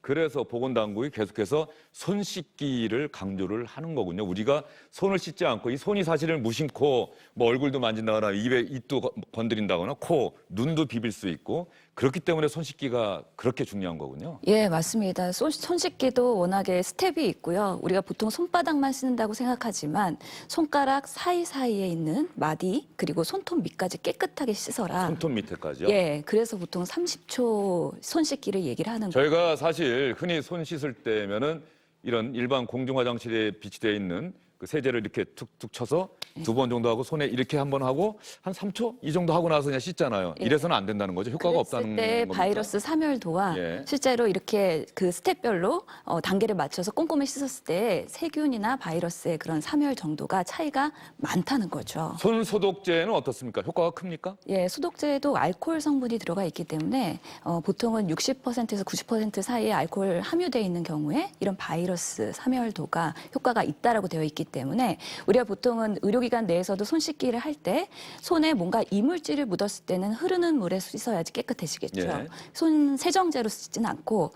그래서 보건당국이 계속해서 손 씻기를 강조를 하는 거군요. 우리가 손을 씻지 않고 이 손이 사실은 무심코 뭐 얼굴도 만진다거나 입도 건드린다거나 코, 눈도 비빌 수 있고 그렇기 때문에 손 씻기가 그렇게 중요한 거군요. 예, 맞습니다. 손 씻기도 워낙에 스텝이 있고요. 우리가 보통 손바닥만 씻는다고 생각하지만 손가락 사이사이에 있는 마디 그리고 손톱 밑까지 깨끗하게 씻어라. 손톱 밑에까지요? 예, 그래서 보통 30초 손 씻기를 얘기를 하는 거예요. 저희가 사실 흔히 손 씻을 때면은 이런 일반 공중 화장실에 비치되어 있는 그 세제를 이렇게 툭툭 쳐서 두 번 정도 하고 손에 이렇게 한 번 하고 한 3초 이 정도 하고 나서 그냥 씻잖아요. 예. 이래서는 안 된다는 거죠. 효과가 없다는 그랬을 때 겁니까? 바이러스 사멸도와 예. 실제로 이렇게 그 스텝별로 단계를 맞춰서 꼼꼼히 씻었을 때 세균이나 바이러스의 그런 사멸 정도가 차이가 많다는 거죠. 손 소독제는 어떻습니까? 효과가 큽니까? 예, 소독제에도 알코올 성분이 들어가 있기 때문에 보통은 60%에서 90% 사이에 알코올 함유되어 있는 경우에 이런 바이러스 사멸도가 효과가 있다라고 되어 있기 때문에 우리가 보통은 의료기관 내에서도 손 씻기를 할 때 손에 뭔가 이물질을 묻었을 때는 흐르는 물에 씻어야지 깨끗해지겠죠. 예. 손 세정제로 쓰지는 않고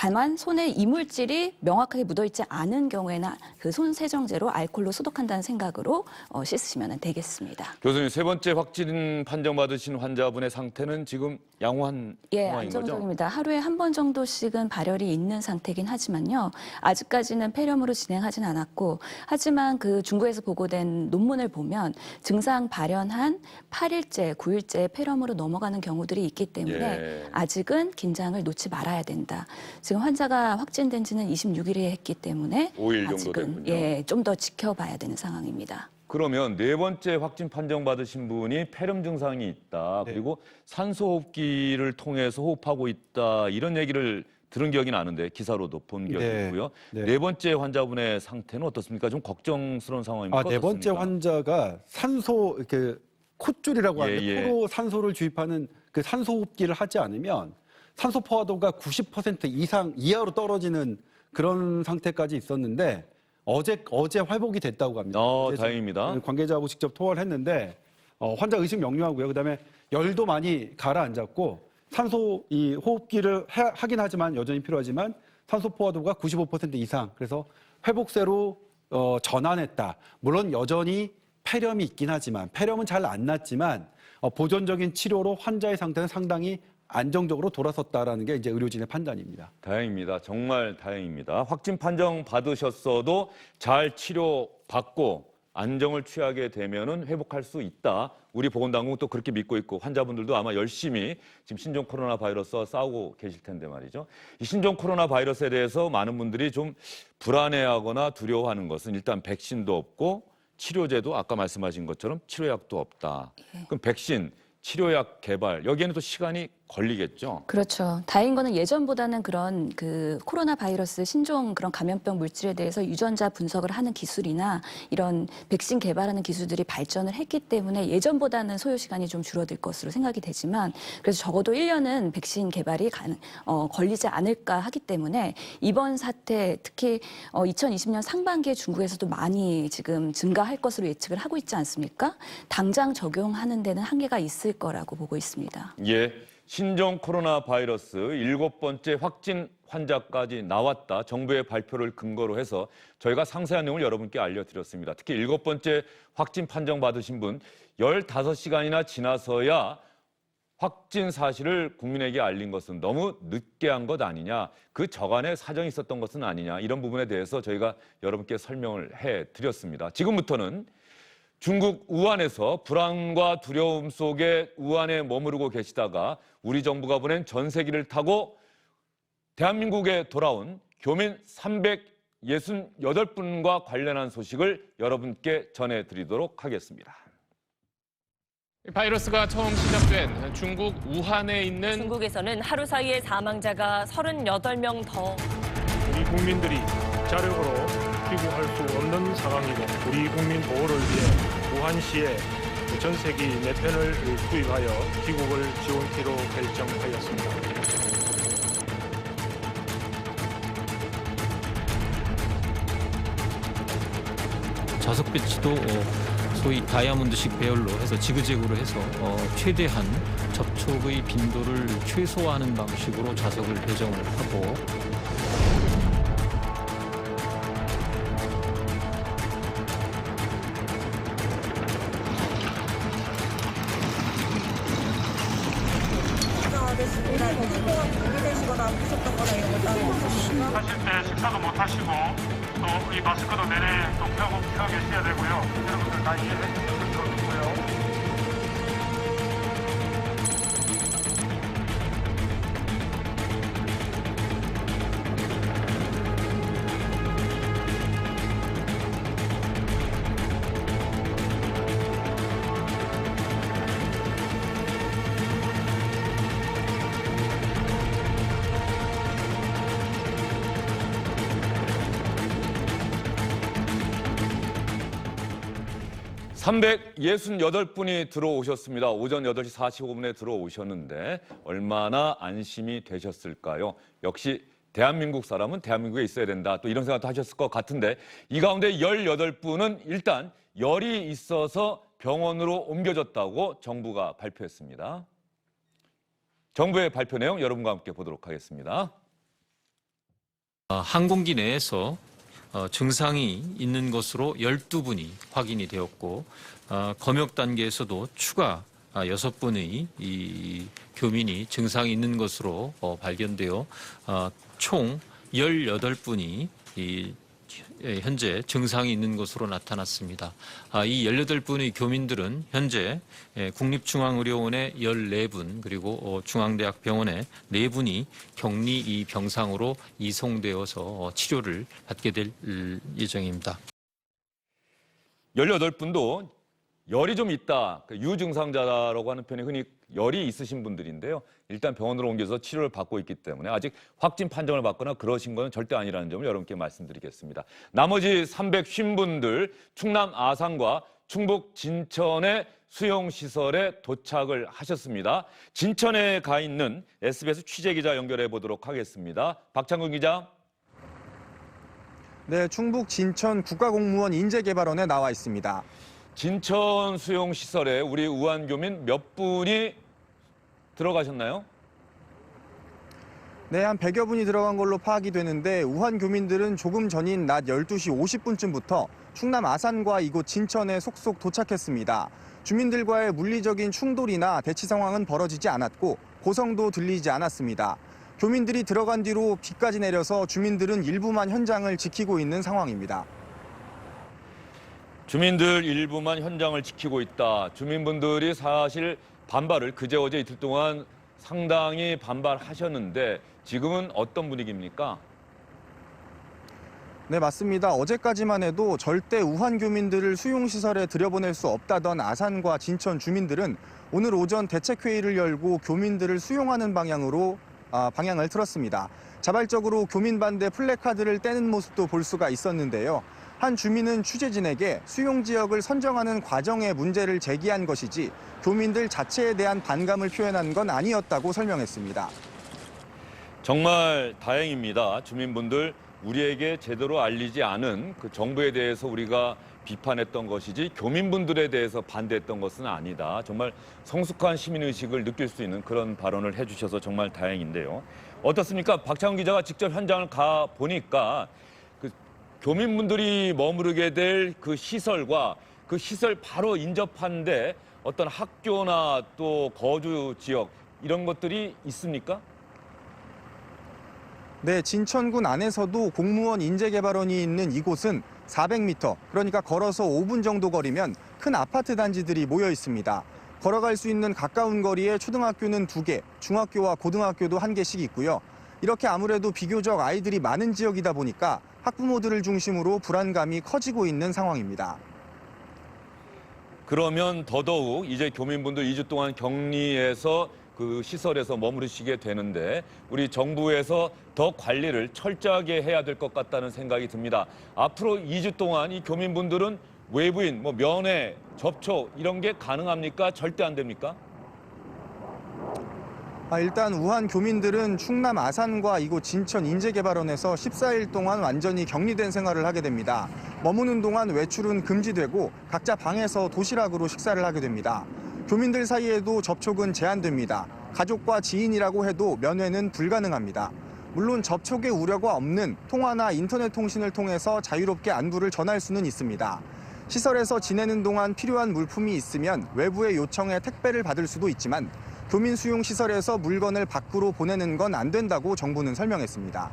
다만 손에 이물질이 명확하게 묻어있지 않은 경우에는 그 손 세정제로 알코올로 소독한다는 생각으로 씻으시면 되겠습니다. 교수님, 세 번째 확진 판정받으신 환자분의 상태는 지금 양호한 예, 상황인 거죠? 안정적입니다. 하루에 한 번 정도씩은 발열이 있는 상태긴 하지만요. 아직까지는 폐렴으로 진행하진 않았고, 하지만 그 중국에서 보고된 논문을 보면 증상 발현한 8일째, 9일째 폐렴으로 넘어가는 경우들이 있기 때문에 예. 아직은 긴장을 놓지 말아야 된다. 지금 환자가 확진된 지는 26일에 했기 때문에 5일 정도 아직은 됐군요. 좀 더 지켜봐야 되는 상황입니다. 그러면 네 번째 확진 판정받으신 분이 폐렴 증상이 있다. 네. 그리고 산소호흡기를 통해서 호흡하고 있다. 이런 얘기를 들은 기억이 나는데 기사로도 본 기억이 네. 있고요. 네. 네 번째 환자분의 상태는 어떻습니까? 좀 걱정스러운 상황입니까? 네 번째 어떻습니까? 환자가 산소 이렇게 콧줄이라고 하는데 예. 코로 산소를 주입하는 그 산소호흡기를 하지 않으면 산소 포화도가 90% 이상 이하로 떨어지는 그런 상태까지 있었는데 어제 회복이 됐다고 합니다. 그래서 다행입니다. 관계자하고 직접 통화를 했는데 환자 의식 명료하고요. 그다음에 열도 많이 가라앉았고 산소 이 호흡기를 하긴 하지만 여전히 필요하지만 산소 포화도가 95% 이상. 그래서 회복세로 전환했다. 물론 여전히 폐렴이 있긴 하지만 폐렴은 잘 안 났지만 보존적인 치료로 환자의 상태는 상당히 안정적으로 돌아섰다라는 게 이제 의료진의 판단입니다. 다행입니다. 정말 다행입니다. 확진 판정 받으셨어도 잘 치료받고 안정을 취하게 되면은 회복할 수 있다. 우리 보건당국은 또 그렇게 믿고 있고 환자분들도 아마 열심히 지금 신종 코로나 바이러스와 싸우고 계실 텐데 말이죠. 이 신종 코로나 바이러스에 대해서 많은 분들이 좀 불안해하거나 두려워하는 것은 일단 백신도 없고 치료제도 아까 말씀하신 것처럼 치료약도 없다. 그럼 백신, 치료약 개발 여기에는 또 시간이 걸리겠죠. 그렇죠. 다행인 거는 예전보다는 그런 그 코로나 바이러스 신종 그런 감염병 물질에 대해서 유전자 분석을 하는 기술이나 이런 백신 개발하는 기술들이 발전을 했기 때문에 예전보다는 소요 시간이 좀 줄어들 것으로 생각이 되지만 그래서 적어도 1년은 백신 개발이 걸리지 않을까 하기 때문에 이번 사태 특히 2020년 상반기에 중국에서도 많이 지금 증가할 것으로 예측을 하고 있지 않습니까? 당장 적용하는 데는 한계가 있을 거라고 보고 있습니다. 예. 신종 코로나 바이러스 7번째 확진 환자까지 나왔다. 정부의 발표를 근거로 해서 저희가 상세한 내용을 여러분께 알려드렸습니다. 특히 7번째 확진 판정 받으신 분 15시간이나 지나서야 확진 사실을 국민에게 알린 것은 너무 늦게 한 것 아니냐. 그 저간에 사정이 있었던 것은 아니냐. 이런 부분에 대해서 저희가 여러분께 설명을 해드렸습니다. 지금부터는 중국 우한에서 불안과 두려움 속에 우한에 머무르고 계시다가 우리 정부가 보낸 전세기를 타고 대한민국에 돌아온 교민 368분과 관련한 소식을 여러분께 전해드리도록 하겠습니다. 바이러스가 처음 시작된 중국 우한에 있는 중국에서는 하루 사이에 사망자가 38명 더. 우리 국민들이 자력으로 귀국할 수 없는 상황이고 우리 국민 보호를 위해 우한시에 전세기 4편을 구입하여 귀국을 지원키로 결정하였습니다. 자석 배치도 소위 다이아몬드식 배열로 해서 지그재그로 해서 최대한 접촉의 빈도를 최소화하는 방식으로 자석을 배정을 하고 하실 때 식사도 못 하시고 또 이 마스크도 내내 또 펴고 계셔야 되고요. 여러분들 다 이해해 주시면 좋겠고요. (368분이) 들어오셨습니다. 오전 8시 45분에 들어오셨는데 얼마나 안심이 되셨을까요? 역시 대한민국 사람은 대한민국에 있어야 된다. 또 이런 생각도 하셨을 것 같은데 이 가운데 18분은 일단 열이 있어서 병원으로 옮겨졌다고 정부가 발표했습니다. 정부의 발표 내용 여러분과 함께 보도록 하겠습니다. 항공기 내에서 증상이 있는 것으로 12분이 확인이 되었고 검역 단계에서도 추가 6분의 이 교민이 증상이 있는 것으로 발견되어 총 18분이 현재 증상이 있는 것으로 나타났습니다. 이 18분의 교민들은 현재 국립중앙의료원에 14분 그리고 중앙대학병원에 4분이 격리 이 병상으로 이송되어서 치료를 받게 될 예정입니다. 18분도 열이 좀 있다, 유증상자라고 하는 편이 흔히 열이 있으신 분들인데요. 일단 병원으로 옮겨서 치료를 받고 있기 때문에 아직 확진 판정을 받거나 그러신 건 절대 아니라는 점을 여러분께 말씀드리겠습니다. 나머지 350분들 충남 아산과 충북 진천의 수용시설에 도착을 하셨습니다. 진천에 가 있는 SBS 취재기자 연결해 보도록 하겠습니다. 박창근 기자. 네, 충북 진천 국가공무원 인재개발원에 나와 있습니다. 진천 수용시설에 우리 우한교민 몇 분이 들어가셨나요? 네, 한 100여 분이 들어간 걸로 파악이 되는데 우한 교민들은 조금 전인 낮 12시 50분쯤부터 충남 아산과 이곳 진천에 속속 도착했습니다. 주민들과의 물리적인 충돌이나 대치 상황은 벌어지지 않았고 고성도 들리지 않았습니다. 교민들이 들어간 뒤로 비까지 내려서 주민들은 일부만 현장을 지키고 있는 상황입니다. 주민들 일부만 현장을 지키고 있다. 주민분들이 사실 반발을 그제 어제 이틀 동안 상당히 반발하셨는데 지금은 어떤 분위기입니까? 네, 맞습니다. 어제까지만 해도 절대 우한 교민들을 수용시설에 들여보낼 수 없다던 아산과 진천 주민들은 오늘 오전 대책회의를 열고 교민들을 수용하는 방향을 틀었습니다. 자발적으로 교민 반대 플래카드를 떼는 모습도 볼 수가 있었는데요. 한 주민은 취재진에게 수용 지역을 선정하는 과정에 문제를 제기한 것이지 교민들 자체에 대한 반감을 표현한 건 아니었다고 설명했습니다. 정말 다행입니다. 주민분들 우리에게 제대로 알리지 않은 그 정부에 대해서 우리가 비판했던 것이지 교민분들에 대해서 반대했던 것은 아니다. 정말 성숙한 시민의식을 느낄 수 있는 그런 발언을 해주셔서 정말 다행인데요. 어떻습니까? 박창훈 기자가 직접 현장을 가 보니까 그 교민분들이 머무르게 될 그 시설과 그 시설 바로 인접한데 어떤 학교나 또 거주 지역 이런 것들이 있습니까? 네, 진천군 안에서도 공무원 인재개발원이 있는 이곳은 400m, 그러니까 걸어서 5분 정도 거리면 큰 아파트 단지들이 모여 있습니다. 걸어갈 수 있는 가까운 거리에 초등학교는 2개, 중학교와 고등학교도 1개씩 있고요. 이렇게 아무래도 비교적 아이들이 많은 지역이다 보니까 학부모들을 중심으로 불안감이 커지고 있는 상황입니다. 그러면 더더욱 이제 교민분들 2주 동안 격리해서 그 시설에서 머무르시게 되는데 우리 정부에서 더 관리를 철저하게 해야 될 것 같다는 생각이 듭니다. 앞으로 2주 동안 이 교민분들은 외부인, 면회, 접촉 이런 게 가능합니까? 절대 안 됩니까? 일단 우한 교민들은 충남 아산과 이곳 진천 인재개발원에서 14일 동안 완전히 격리된 생활을 하게 됩니다. 머무는 동안 외출은 금지되고 각자 방에서 도시락으로 식사를 하게 됩니다. 교민들 사이에도 접촉은 제한됩니다. 가족과 지인이라고 해도 면회는 불가능합니다. 물론 접촉의 우려가 없는 통화나 인터넷 통신을 통해서 자유롭게 안부를 전할 수는 있습니다. 시설에서 지내는 동안 필요한 물품이 있으면 외부의 요청에 택배를 받을 수도 있지만 교민 수용 시설에서 물건을 밖으로 보내는 건 안 된다고 정부는 설명했습니다.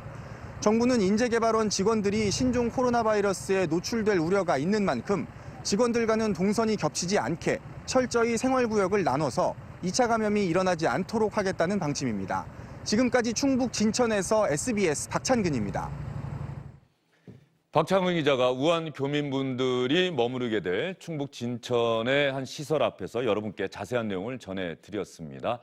정부는 인재개발원 직원들이 신종 코로나 바이러스에 노출될 우려가 있는 만큼 직원들과는 동선이 겹치지 않게 철저히 생활구역을 나눠서 2차 감염이 일어나지 않도록 하겠다는 방침입니다. 지금까지 충북 진천에서 SBS 박찬근입니다. 박창훈 기자가 우한 교민분들이 머무르게 될 충북 진천의 한 시설 앞에서 여러분께 자세한 내용을 전해드렸습니다.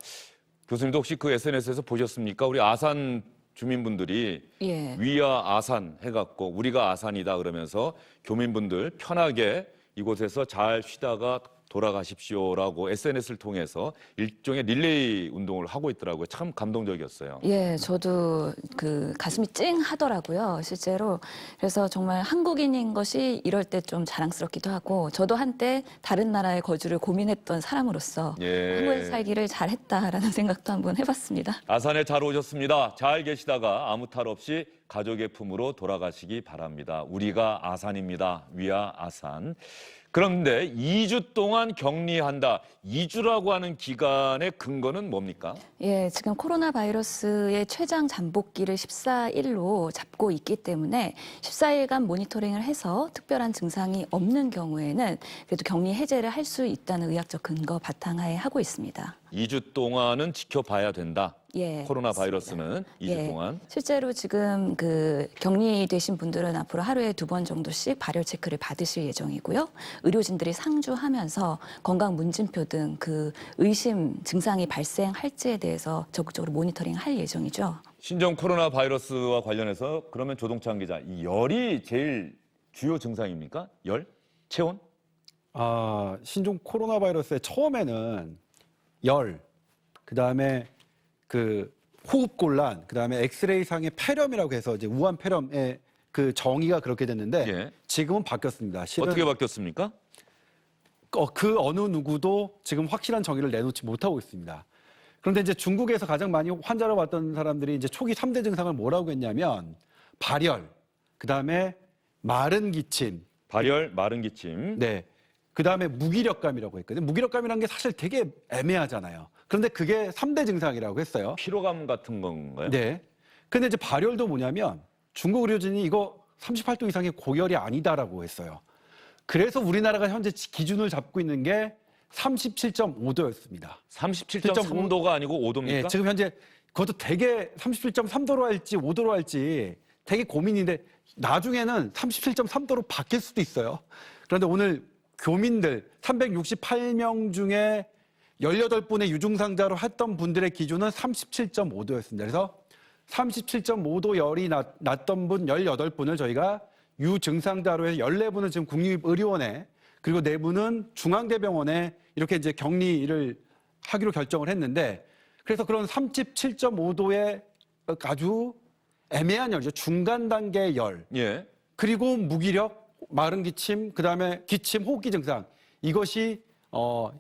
교수님도 혹시 그 SNS에서 보셨습니까? 우리 아산 주민분들이 예. 위아 아산 해갖고 우리가 아산이다 그러면서 교민분들 편하게 이곳에서 잘 쉬다가 돌아가십시오라고 SNS를 통해서 일종의 릴레이 운동을 하고 있더라고요. 참 감동적이었어요. 예, 저도 그 가슴이 찡하더라고요, 실제로. 그래서 정말 한국인인 것이 이럴 때 좀 자랑스럽기도 하고, 저도 한때 다른 나라에 거주를 고민했던 사람으로서 예. 한국에 살기를 잘했다라는 생각도 한번 해봤습니다. 아산에 잘 오셨습니다. 잘 계시다가 아무 탈 없이 가족의 품으로 돌아가시기 바랍니다. 우리가 아산입니다. 위아 아산. 그런데 2주 동안 격리한다. 2주라고 하는 기간의 근거는 뭡니까? 예, 지금 코로나 바이러스의 최장 잠복기를 14일로 잡고 있기 때문에 14일간 모니터링을 해서 특별한 증상이 없는 경우에는 그래도 격리 해제를 할 수 있다는 의학적 근거 바탕하에 하고 있습니다. 2주 동안은 지켜봐야 된다. 예, 코로나 맞습니다. 바이러스는 2주 예, 동안. 실제로 지금 그 격리되신 분들은 앞으로 하루에 2번 정도씩 발열 체크를 받으실 예정이고요. 의료진들이 상주하면서 건강 문진표 등 그 의심 증상이 발생할지에 대해서 적극적으로 모니터링할 예정이죠. 신종 코로나 바이러스와 관련해서 그러면 조동찬 기자, 이 열이 제일 주요 증상입니까? 열? 체온? 신종 코로나 바이러스의 처음에는 열, 그다음에 그 호흡곤란, 그다음에 엑스레이 상의 폐렴이라고 해서 이제 우한 폐렴의 그 정의가 그렇게 됐는데 예. 지금은 바뀌었습니다. 실은 어떻게 바뀌었습니까? 그 어느 누구도 지금 확실한 정의를 내놓지 못하고 있습니다. 그런데 이제 중국에서 가장 많이 환자를 봤던 사람들이 이제 초기 3대 증상을 뭐라고 했냐면 발열, 그다음에 마른 기침, 발열, 마른 기침. 네. 그다음에 무기력감이라고 했거든요. 무기력감이라는 게 사실 되게 애매하잖아요. 그런데 그게 3대 증상이라고 했어요. 피로감 같은 건가요? 네. 근데 이제 발열도 뭐냐면 중국 의료진이 이거 38도 이상의 고열이 아니다라고 했어요. 그래서 우리나라가 현재 기준을 잡고 있는 게 37.5도였습니다. 37.3도가 아니고 5도입니까? 예, 지금 현재 그것도 되게 37.3도로 할지 5도로 할지 되게 고민인데 나중에는 37.3도로 바뀔 수도 있어요. 그런데 오늘 교민들 368명 중에 18분의 유증상자로 했던 분들의 기준은 37.5도였습니다. 그래서 37.5도 열이 났던 분 18분을 저희가 유증상자로 해서 14분은 지금 국립의료원에 그리고 4분은 중앙대병원에 이렇게 이제 격리를 하기로 결정을 했는데 그래서 그런 37.5도의 아주 애매한 열이죠. 중간 단계의 열. 예. 그리고 무기력, 마른 기침, 그다음에 기침, 호흡기 증상. 이것이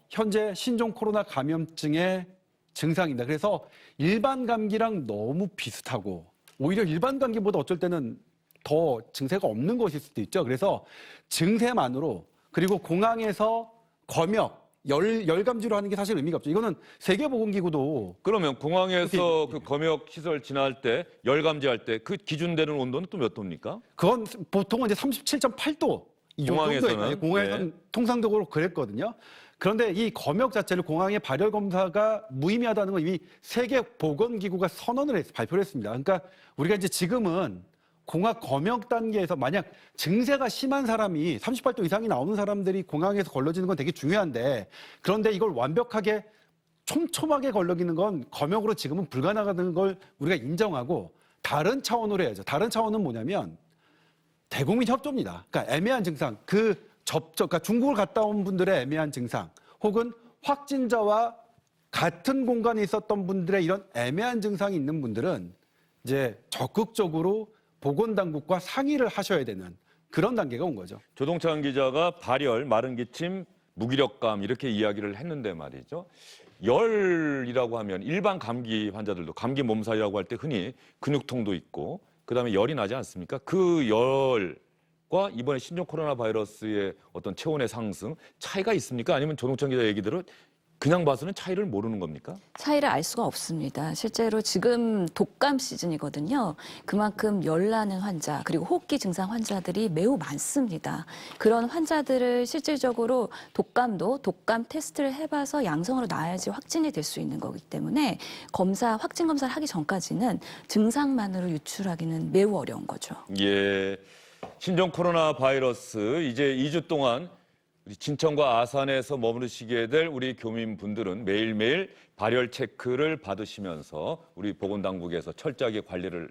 현재 신종 코로나 감염증의 증상입니다. 그래서 일반 감기랑 너무 비슷하고 오히려 일반 감기보다 어쩔 때는 더 증세가 없는 것일 수도 있죠. 그래서 증세만으로 그리고 공항에서 검역, 열감지로 하는 게 사실 의미가 없죠. 이거는 세계보건기구도 그러면 공항에서 그렇게- 그 검역 시설 지날 때, 열 감지할 때 그 기준되는 온도는 또 몇 도입니까? 그건 보통은 이제 37.8도 이 공항에서는? 정도예요. 공항에서는 네. 통상적으로 그랬거든요. 그런데 이 검역 자체를 공항의 발열 검사가 무의미하다는 건 이미 세계보건기구가 선언을 해서 발표를 했습니다. 그러니까 우리가 이제 지금은 공항 검역 단계에서 만약 증세가 심한 사람이 38도 이상이 나오는 사람들이 공항에서 걸러지는 건 되게 중요한데 그런데 이걸 완벽하게 촘촘하게 걸러기는 건 검역으로 지금은 불가능하다는 걸 우리가 인정하고 다른 차원으로 해야죠. 다른 차원은 뭐냐면 대국민 협조입니다. 그러니까 애매한 증상, 그러니까 중국을 갔다 온 분들의 애매한 증상, 혹은 확진자와 같은 공간에 있었던 분들의 이런 애매한 증상이 있는 분들은 이제 적극적으로 보건당국과 상의를 하셔야 되는 그런 단계가 온 거죠. 조동찬 기자가 발열, 마른 기침, 무기력감 이렇게 이야기를 했는데 말이죠. 열이라고 하면 일반 감기 환자들도 감기 몸살이라고 할 때 흔히 근육통도 있고 그다음에 열이 나지 않습니까? 그 열과 이번에 신종 코로나 바이러스의 어떤 체온의 상승 차이가 있습니까? 아니면 조동찬 기자 얘기대로 그냥 봐서는 차이를 모르는 겁니까? 차이를 알 수가 없습니다. 실제로 지금 독감 시즌이거든요. 그만큼 열나는 환자 그리고 호흡기 증상 환자들이 매우 많습니다. 그런 환자들을 실질적으로 독감 테스트를 해봐서 양성으로 나와야지 확진이 될 수 있는 거기 때문에 확진 검사를 하기 전까지는 증상만으로 유출하기는 매우 어려운 거죠. 예, 신종 코로나 바이러스 이제 2주 동안 우리 진천과 아산에서 머무르시게 될 우리 교민분들은 매일매일 발열 체크를 받으시면서 우리 보건당국에서 철저하게 관리를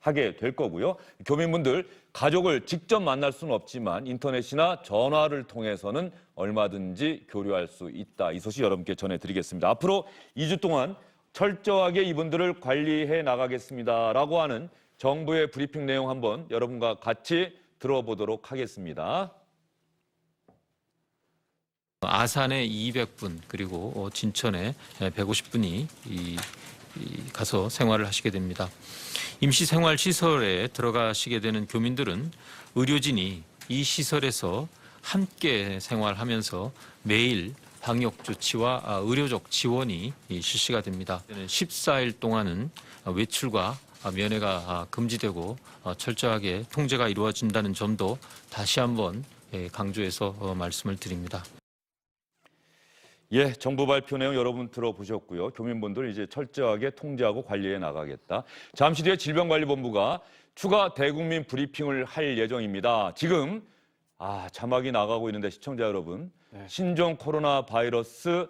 하게 될 거고요. 교민분들 가족을 직접 만날 수는 없지만 인터넷이나 전화를 통해서는 얼마든지 교류할 수 있다. 이 소식 여러분께 전해드리겠습니다. 앞으로 2주 동안 철저하게 이분들을 관리해 나가겠습니다라고 하는 정부의 브리핑 내용 한번 여러분과 같이 들어보도록 하겠습니다. 아산에 200분 그리고 진천에 150분이 가서 생활을 하시게 됩니다. 임시생활시설에 들어가시게 되는 교민들은 의료진이 이 시설에서 함께 생활하면서 매일 방역조치와 의료적 지원이 실시가 됩니다. 14일 동안은 외출과 면회가 금지되고 철저하게 통제가 이루어진다는 점도 다시 한번 강조해서 말씀을 드립니다. 예, 정부 발표 내용 여러분 들어보셨고요. 교민분들 이제 철저하게 통제하고 관리해 나가겠다. 잠시 뒤에 질병관리본부가 추가 대국민 브리핑을 할 예정입니다. 지금 자막이 나가고 있는데 시청자 여러분, 신종 코로나 바이러스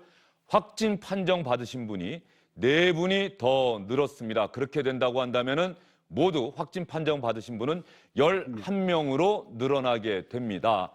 확진 판정 받으신 분이 4분이 더 늘었습니다. 그렇게 된다고 한다면은 모두 확진 판정 받으신 분은 11명으로 늘어나게 됩니다.